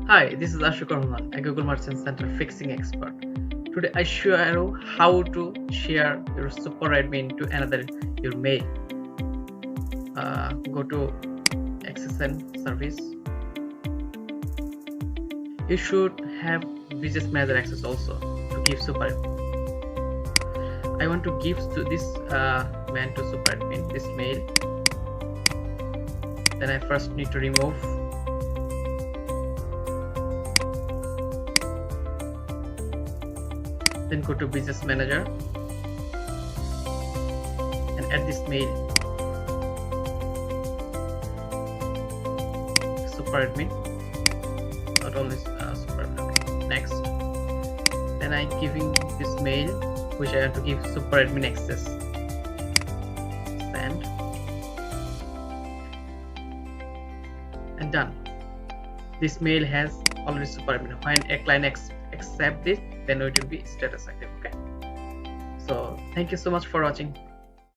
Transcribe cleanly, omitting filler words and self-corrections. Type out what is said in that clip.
Hi, this is Ashok Rahman, a Google Merchant Center fixing expert. Today I show you how to share your super admin to another your mail. Go to XSN service. You should have business manager access also to give super admin. I want to give to this man to super admin this mail. Then I first need to remove. Then go to business manager and add this mail super admin, not only super admin. Next, then I'm giving this mail which I have to give super admin access. Send and done. This mail has already super admin. When a client accept it, then it will be status active. Okay, so thank you so much for watching.